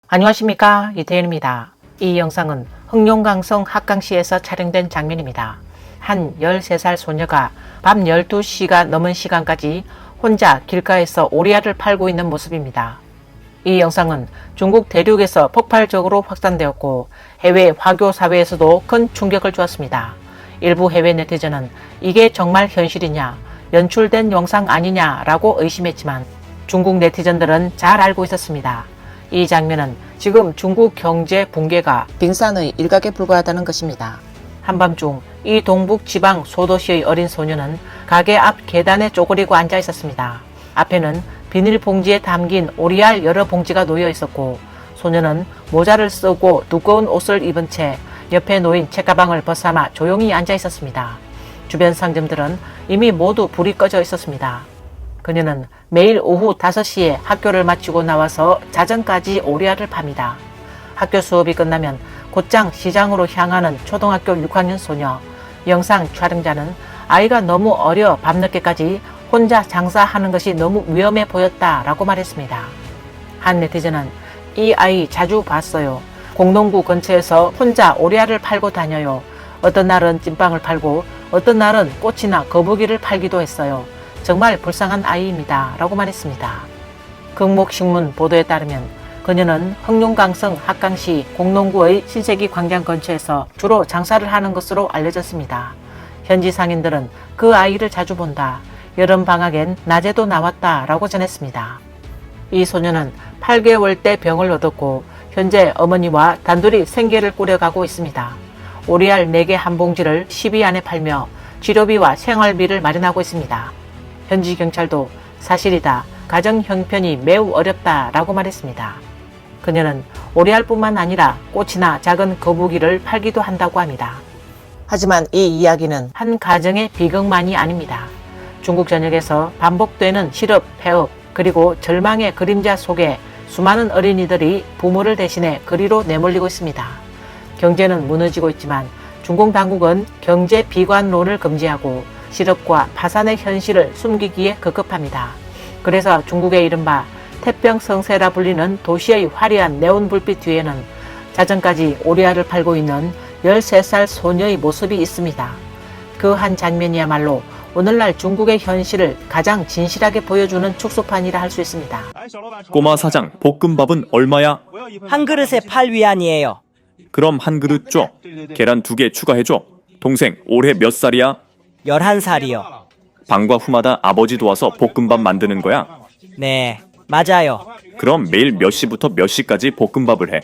안녕하십니까, 이태현입니다. 이 영상은 흑룡강성 합강시에서 촬영된 장면입니다. 한 13살 소녀가 밤 12시가 넘은 시간까지 혼자 길가에서 오리알을 팔고 있는 모습입니다. 이 영상은 중국 대륙에서 폭발적으로 확산되었고 해외 화교 사회에서도 큰 충격을 주었습니다. 일부 해외 네티즌은 이게 정말 현실이냐, 연출된 영상 아니냐라고 의심했지만 중국 네티즌들은 잘 알고 있었습니다. 이 장면은 지금 중국 경제 붕괴가 빙산의 일각에 불과하다는 것입니다. 한밤중 이 동북 지방 소도시의 어린 소녀는 가게 앞 계단에 쪼그리고 앉아 있었습니다. 앞에는 비닐봉지에 담긴 오리알 여러 봉지가 놓여 있었고 소녀는 모자를 쓰고 두꺼운 옷을 입은 채 옆에 놓인 책가방을 벗삼아 조용히 앉아 있었습니다. 주변 상점들은 이미 모두 불이 꺼져 있었습니다. 그녀는 매일 오후 5시에 학교를 마치고 나와서 자정까지 오리알을 팝니다. 학교 수업이 끝나면 곧장 시장으로 향하는 초등학교 6학년 소녀. 영상 촬영자는 아이가 너무 어려 밤늦게까지 혼자 장사하는 것이 너무 위험해 보였다라고 말했습니다. 한 네티즌은 이 아이 자주 봤어요. 공농구 근처에서 혼자 오리알을 팔고 다녀요. 어떤 날은 찐빵을 팔고 어떤 날은 꽃이나 거북이를 팔기도 했어요. 정말 불쌍한 아이입니다. 라고 말했습니다. 극목신문 보도에 따르면 그녀는 흑룡강성 합강시 공농구의 신세기 광장 근처에서 주로 장사를 하는 것으로 알려졌습니다. 현지 상인들은 그 아이를 자주 본다. 여름방학엔 낮에도 나왔다. 라고 전했습니다. 이 소녀는 8개월 때 병을 얻었고 현재 어머니와 단둘이 생계를 꾸려가고 있습니다. 오리알 4개 한 봉지를 10위 안에 팔며 치료비와 생활비를 마련하고 있습니다. 현지 경찰도 사실이다. 가정 형편이 매우 어렵다. 라고 말했습니다. 그녀는 오리알뿐만 아니라 꽃이나 작은 거북이를 팔기도 한다고 합니다. 하지만 이 이야기는 한 가정의 비극만이 아닙니다. 중국 전역에서 반복되는 실업, 폐업, 그리고 절망의 그림자 속에 수많은 어린이들이 부모를 대신해 그리로 내몰리고 있습니다. 경제는 무너지고 있지만 중국 당국은 경제 비관론을 금지하고 실업과 파산의 현실을 숨기기에 급급합니다. 그래서 중국의 이른바 태평성세라 불리는 도시의 화려한 네온 불빛 뒤에는 자정까지 오리알을 팔고 있는 13살 소녀의 모습이 있습니다. 그 한 장면이야말로 오늘날 중국의 현실을 가장 진실하게 보여주는 축소판이라 할 수 있습니다. 꼬마 사장, 볶음밥은 얼마야? 한 그릇에 8위안이에요. 그럼 한 그릇 줘. 계란 2개 추가해줘. 동생, 올해 몇 살이야? 11살이요. 방과 후마다 아버지 도와서 볶음밥 만드는 거야? 네, 맞아요. 그럼 매일 몇 시부터 몇 시까지 볶음밥을 해?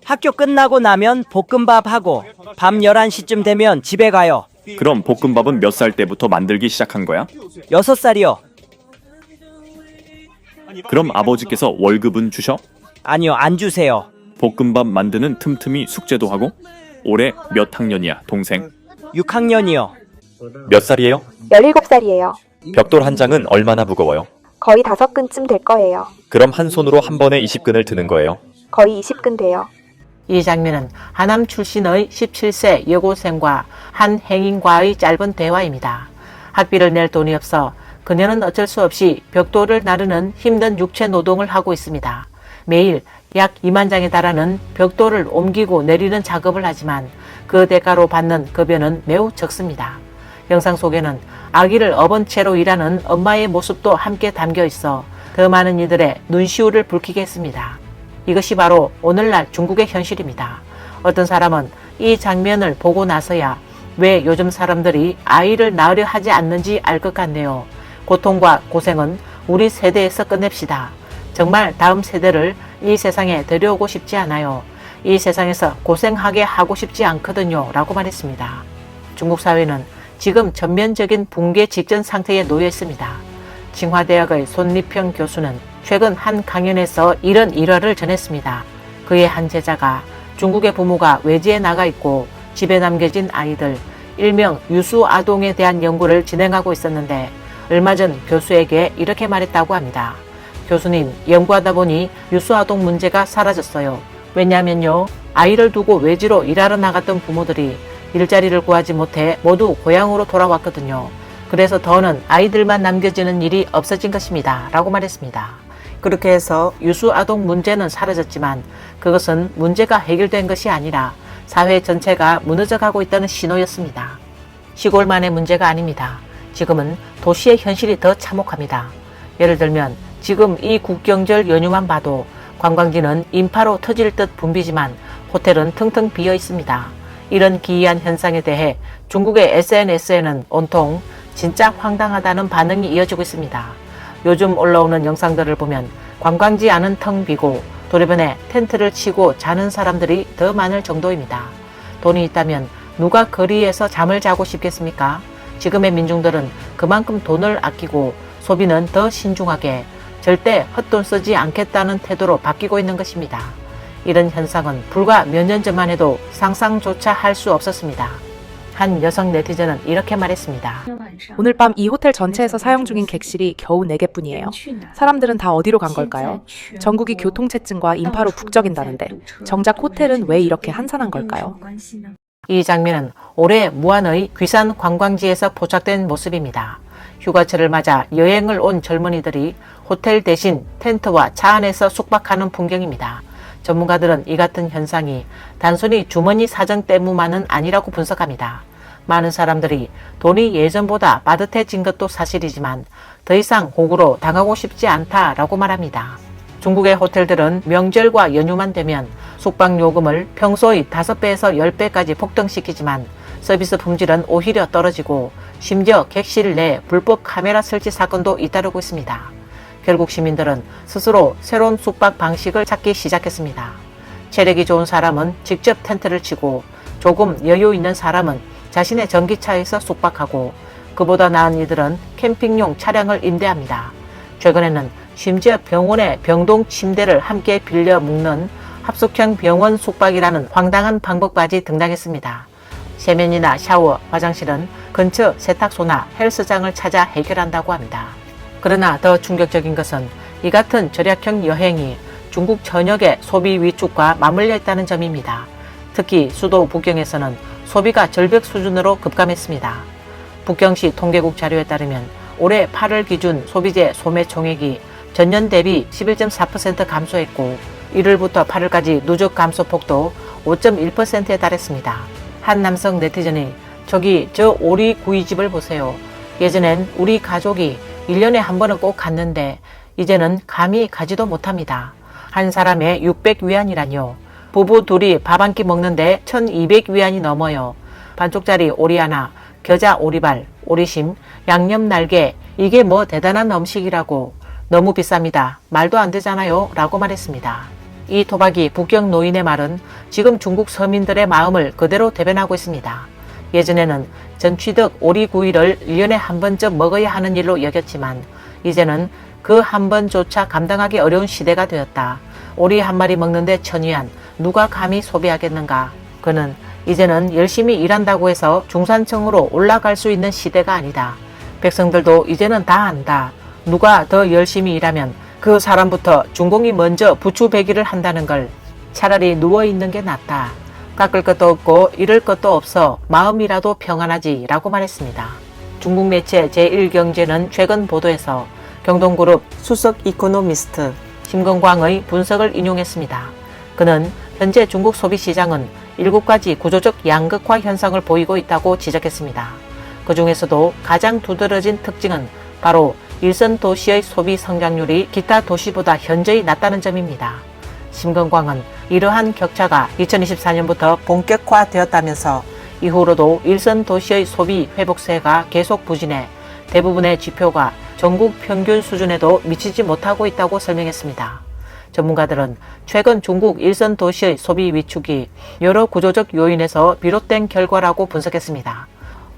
학교 끝나고 나면 볶음밥하고 밤 11시쯤 되면 집에 가요. 그럼 볶음밥은 몇 살 때부터 만들기 시작한 거야? 6살이요. 그럼 아버지께서 월급은 주셔? 아니요, 안 주세요. 볶음밥 만드는 틈틈이 숙제도 하고? 올해 몇 학년이야, 동생? 6학년이요. 몇 살이에요? 17살이에요. 벽돌 한 장은 얼마나 무거워요? 거의 5근쯤 될 거예요. 그럼 한 손으로 한 번에 20근을 드는 거예요? 거의 20근 돼요. 이 장면은 하남 출신의 17세 여고생과 한 행인과의 짧은 대화입니다. 학비를 낼 돈이 없어 그녀는 어쩔 수 없이 벽돌을 나르는 힘든 육체 노동을 하고 있습니다. 매일 약 2만 장에 달하는 벽돌을 옮기고 내리는 작업을 하지만 그 대가로 받는 급여는 매우 적습니다. 영상 속에는 아기를 업은 채로 일하는 엄마의 모습도 함께 담겨 있어 더 많은 이들의 눈시울을 붉히게 했습니다. 이것이 바로 오늘날 중국의 현실입니다. 어떤 사람은 이 장면을 보고 나서야 왜 요즘 사람들이 아이를 낳으려 하지 않는지 알 것 같네요. 고통과 고생은 우리 세대에서 끝냅시다. 정말 다음 세대를 이 세상에 데려오고 싶지 않아요. 이 세상에서 고생하게 하고 싶지 않거든요. 라고 말했습니다. 중국 사회는 지금 전면적인 붕괴 직전 상태에 놓여 있습니다. 칭화대학의 손리평 교수는 최근 한 강연에서 이런 일화를 전했습니다. 그의 한 제자가 중국의 부모가 외지에 나가 있고 집에 남겨진 아이들, 일명 유수아동에 대한 연구를 진행하고 있었는데 얼마 전 교수에게 이렇게 말했다고 합니다. 교수님, 연구하다 보니 유수아동 문제가 사라졌어요. 왜냐면요, 아이를 두고 외지로 일하러 나갔던 부모들이 일자리를 구하지 못해 모두 고향으로 돌아왔거든요. 그래서 더는 아이들만 남겨지는 일이 없어진 것입니다. 라고 말했습니다. 그렇게 해서 유수아동 문제는 사라졌지만 그것은 문제가 해결된 것이 아니라 사회 전체가 무너져가고 있다는 신호였습니다. 시골만의 문제가 아닙니다. 지금은 도시의 현실이 더 참혹합니다. 예를 들면 지금 이 국경절 연휴만 봐도 관광지는 인파로 터질 듯 붐비지만 호텔은 텅텅 비어 있습니다. 이런 기이한 현상에 대해 중국의 SNS에는 온통 진짜 황당하다는 반응이 이어지고 있습니다. 요즘 올라오는 영상들을 보면 관광지 안은 텅 비고 도로변에 텐트를 치고 자는 사람들이 더 많을 정도입니다. 돈이 있다면 누가 거리에서 잠을 자고 싶겠습니까? 지금의 민중들은 그만큼 돈을 아끼고 소비는 더 신중하게 절대 헛돈 쓰지 않겠다는 태도로 바뀌고 있는 것입니다. 이런 현상은 불과 몇 년 전만 해도 상상조차 할 수 없었습니다. 한 여성 네티즌은 이렇게 말했습니다. 오늘 밤 이 호텔 전체에서 사용 중인 객실이 겨우 4개뿐이에요. 사람들은 다 어디로 간 걸까요? 전국이 교통체증과 인파로 북적인다는데 정작 호텔은 왜 이렇게 한산한 걸까요? 이 장면은 올해 무안의 귀산 관광지에서 포착된 모습입니다. 휴가철을 맞아 여행을 온 젊은이들이 호텔 대신 텐트와 차 안에서 숙박하는 풍경입니다. 전문가들은 이 같은 현상이 단순히 주머니 사정 때문만은 아니라고 분석합니다. 많은 사람들이 돈이 예전보다 빠듯해진 것도 사실이지만 더 이상 호구로 당하고 싶지 않다라고 말합니다. 중국의 호텔들은 명절과 연휴만 되면 숙박 요금을 평소의 5배에서 10배까지 폭등시키지만 서비스 품질은 오히려 떨어지고 심지어 객실 내 불법 카메라 설치 사건도 잇따르고 있습니다. 결국 시민들은 스스로 새로운 숙박 방식을 찾기 시작했습니다. 체력이 좋은 사람은 직접 텐트를 치고 조금 여유 있는 사람은 자신의 전기차에서 숙박하고 그보다 나은 이들은 캠핑용 차량을 임대합니다. 최근에는 심지어 병원의 병동 침대를 함께 빌려 묵는 합숙형 병원 숙박이라는 황당한 방법까지 등장했습니다. 세면이나 샤워, 화장실은 근처 세탁소나 헬스장을 찾아 해결한다고 합니다. 그러나 더 충격적인 것은 이 같은 절약형 여행이 중국 전역의 소비 위축과 맞물려 있다는 점입니다. 특히 수도 북경에서는 소비가 절벽 수준으로 급감했습니다. 북경시 통계국 자료에 따르면 올해 8월 기준 소비재 소매 총액이 전년 대비 11.4% 감소했고 1월부터 8월까지 누적 감소폭도 5.1%에 달했습니다. 한 남성 네티즌이 저기 저 오리 구이집을 보세요. 예전엔 우리 가족이 1년에 한 번은 꼭 갔는데 이제는 감히 가지도 못합니다. 한 사람에 600위안이라뇨. 부부 둘이 밥 한 끼 먹는데 1200위안이 넘어요. 반쪽짜리 오리 하나, 겨자 오리발, 오리심, 양념 날개, 이게 뭐 대단한 음식이라고. 너무 비쌉니다. 말도 안 되잖아요. 라고 말했습니다. 이 토박이 북경 노인의 말은 지금 중국 서민들의 마음을 그대로 대변하고 있습니다. 예전에는 전취득 오리구이를 1년에 한 번쯤 먹어야 하는 일로 여겼지만 이제는 그 한 번조차 감당하기 어려운 시대가 되었다. 오리 한 마리 먹는데 1000위안, 누가 감히 소비하겠는가. 그는 이제는 열심히 일한다고 해서 중산층으로 올라갈 수 있는 시대가 아니다. 백성들도 이제는 다 안다. 누가 더 열심히 일하면 그 사람부터 중공이 먼저 부추배기를 한다는 걸. 차라리 누워있는 게 낫다. 깎을 것도 없고 잃을 것도 없어 마음이라도 평안하지 라고 말했습니다. 중국 매체 제1경제는 최근 보도에서 경동그룹 수석 이코노미스트 심건광의 분석을 인용했습니다. 그는 현재 중국 소비시장은 7가지 구조적 양극화 현상을 보이고 있다고 지적했습니다. 그 중에서도 가장 두드러진 특징은 바로 일선 도시의 소비 성장률이 기타 도시보다 현저히 낮다는 점입니다. 심건광은 이러한 격차가 2024년부터 본격화되었다면서 이후로도 일선 도시의 소비 회복세가 계속 부진해 대부분의 지표가 전국 평균 수준에도 미치지 못하고 있다고 설명했습니다. 전문가들은 최근 중국 일선 도시의 소비 위축이 여러 구조적 요인에서 비롯된 결과라고 분석했습니다.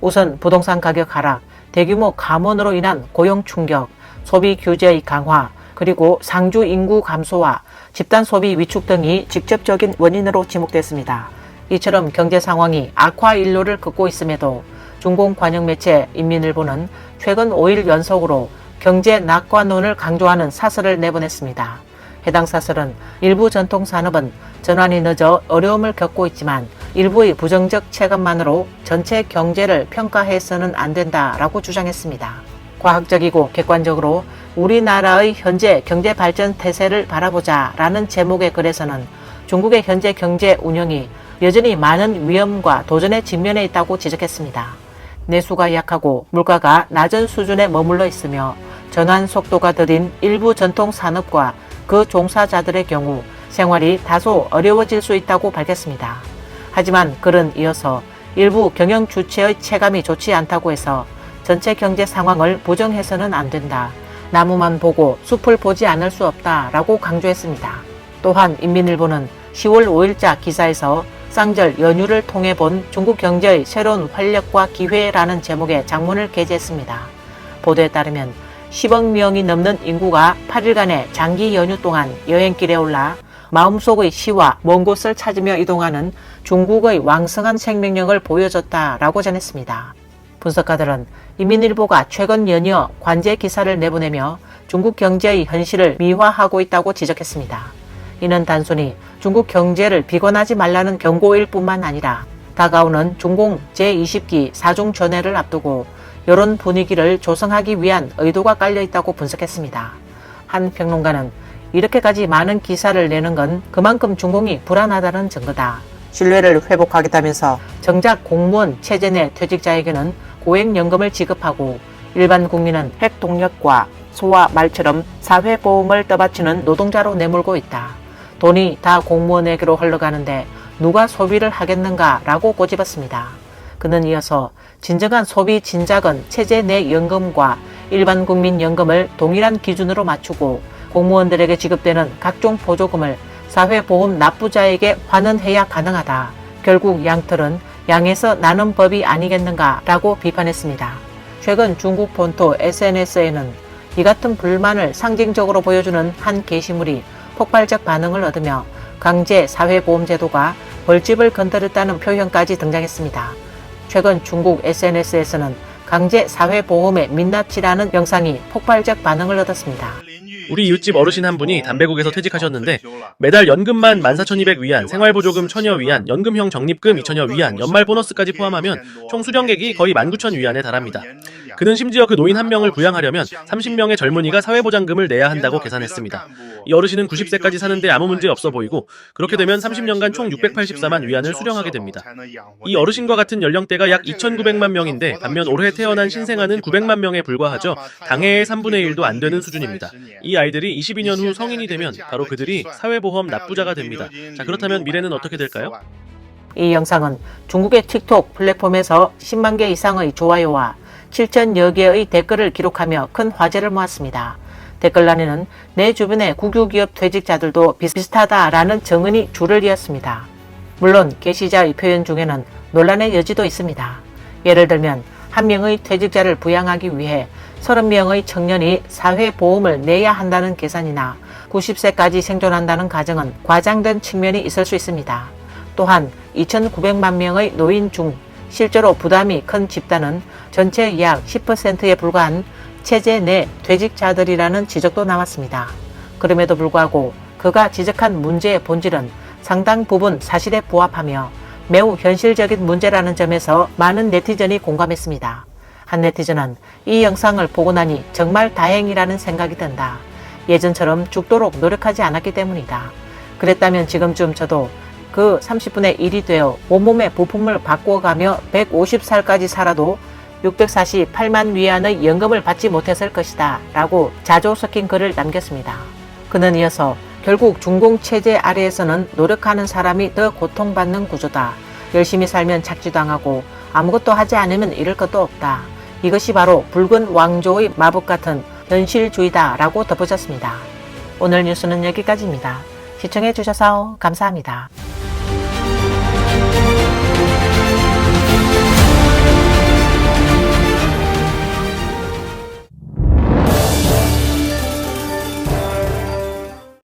우선 부동산 가격 하락, 대규모 감원으로 인한 고용 충격, 소비 규제의 강화, 그리고 상주 인구 감소와 집단 소비 위축 등이 직접적인 원인으로 지목됐습니다. 이처럼 경제 상황이 악화 일로를 긋고 있음에도 중공 관영 매체 인민일보는 최근 5일 연속으로 경제 낙관론을 강조하는 사설을 내보냈습니다. 해당 사설은 일부 전통산업은 전환이 늦어 어려움을 겪고 있지만 일부의 부정적 체감만으로 전체 경제를 평가해서는 안 된다라고 주장했습니다. 과학적이고 객관적으로 우리나라의 현재 경제 발전 태세를 바라보자 라는 제목의 글에서는 중국의 현재 경제 운영이 여전히 많은 위험과 도전에 직면해 있다고 지적했습니다. 내수가 약하고 물가가 낮은 수준에 머물러 있으며 전환 속도가 더딘 일부 전통 산업과 그 종사자들의 경우 생활이 다소 어려워질 수 있다고 밝혔습니다. 하지만 글은 이어서 일부 경영 주체의 체감이 좋지 않다고 해서 전체 경제 상황을 부정해서는 안 된다. 나무만 보고 숲을 보지 않을 수 없다라고 강조했습니다. 또한 인민일보는 10월 5일자 기사에서 쌍절 연휴를 통해 본 중국 경제의 새로운 활력과 기회라는 제목의 장문을 게재했습니다. 보도에 따르면 10억 명이 넘는 인구가 8일간의 장기 연휴 동안 여행길에 올라 마음속의 시와 먼 곳을 찾으며 이동하는 중국의 왕성한 생명력을 보여줬다라고 전했습니다. 분석가들은 인민일보가 최근 연이어 관제 기사를 내보내며 중국 경제의 현실을 미화하고 있다고 지적했습니다. 이는 단순히 중국 경제를 비관하지 말라는 경고일 뿐만 아니라 다가오는 중공 제20기 사중전회를 앞두고 여론 분위기를 조성하기 위한 의도가 깔려 있다고 분석했습니다. 한 평론가는 이렇게까지 많은 기사를 내는 건 그만큼 중공이 불안하다는 증거다. 신뢰를 회복하겠다면서 정작 공무원 체제 내 퇴직자에게는 고액연금을 지급하고 일반 국민은 핵동력과 소와 말처럼 사회보험을 떠받치는 노동자로 내몰고 있다. 돈이 다 공무원에게로 흘러가는데 누가 소비를 하겠는가 라고 꼬집었습니다. 그는 이어서 진정한 소비 진작은 체제 내 연금과 일반 국민 연금을 동일한 기준으로 맞추고 공무원들에게 지급되는 각종 보조금을 사회보험 납부자에게 환원해야 가능하다. 결국 양털은 양에서 나는 법이 아니겠는가 라고 비판했습니다. 최근 중국 본토 SNS에는 이 같은 불만을 상징적으로 보여주는 한 게시물이 폭발적 반응을 얻으며 강제 사회보험제도가 벌집을 건드렸다는 표현까지 등장했습니다. 최근 중국 SNS에서는 강제 사회보험의 민낯이라는 영상이 폭발적 반응을 얻었습니다. 우리 이웃집 어르신 한 분이 담배국에서 퇴직하셨는데 매달 연금만 14,200위안, 생활보조금 1,000여위안, 연금형 적립금 2,000여위안, 연말 보너스까지 포함하면 총 수령액이 거의 19,000위안에 달합니다. 그는 심지어 그 노인 한 명을 부양하려면 30명의 젊은이가 사회보장금을 내야 한다고 계산했습니다. 이 어르신은 90세까지 사는데 아무 문제 없어 보이고 그렇게 되면 30년간 총 684만 위안을 수령하게 됩니다. 이 어르신과 같은 연령대가 약 2,900만 명인데 반면 올해 태어난 신생아는 900만 명에 불과하죠. 당해의 3분의 1도 안 되는 수준입니다. 이 아이들이 22년 후 성인이 되면 바로 그들이 사회보험 납부자가 됩니다. 자, 그렇다면 미래는 어떻게 될까요? 이 영상은 중국의 틱톡 플랫폼에서 10만 개 이상의 좋아요와 7,000여 개의 댓글을 기록하며 큰 화제를 모았습니다. 댓글란에는 내 주변의 국유기업 퇴직자들도 비슷하다라는 증언이 줄을 이었습니다. 물론 게시자의 표현 중에는 논란의 여지도 있습니다. 예를 들면 한 명의 퇴직자를 부양하기 위해 30명의 청년이 사회보험을 내야 한다는 계산이나 90세까지 생존한다는 가정은 과장된 측면이 있을 수 있습니다. 또한 2,900만 명의 노인 중 실제로 부담이 큰 집단은 전체의 약 10%에 불과한 체제 내 퇴직자들이라는 지적도 나왔습니다. 그럼에도 불구하고 그가 지적한 문제의 본질은 상당 부분 사실에 부합하며 매우 현실적인 문제라는 점에서 많은 네티즌이 공감했습니다. 한 네티즌은 이 영상을 보고 나니 정말 다행이라는 생각이 든다. 예전처럼 죽도록 노력하지 않았기 때문이다. 그랬다면 지금쯤 저도 그 30분의 1이 되어 온몸의 부품을 바꿔가며 150살까지 살아도 648만 위안의 연금을 받지 못했을 것이다 라고 자조 섞인 글을 남겼습니다. 그는 이어서 결국 중공체제 아래에서는 노력하는 사람이 더 고통받는 구조다. 열심히 살면 착취당하고 아무것도 하지 않으면 잃을 것도 없다. 이것이 바로 붉은 왕조의 마법 같은 현실주의다 라고 덧붙였습니다. 오늘 뉴스는 여기까지입니다. 시청해 주셔서 감사합니다.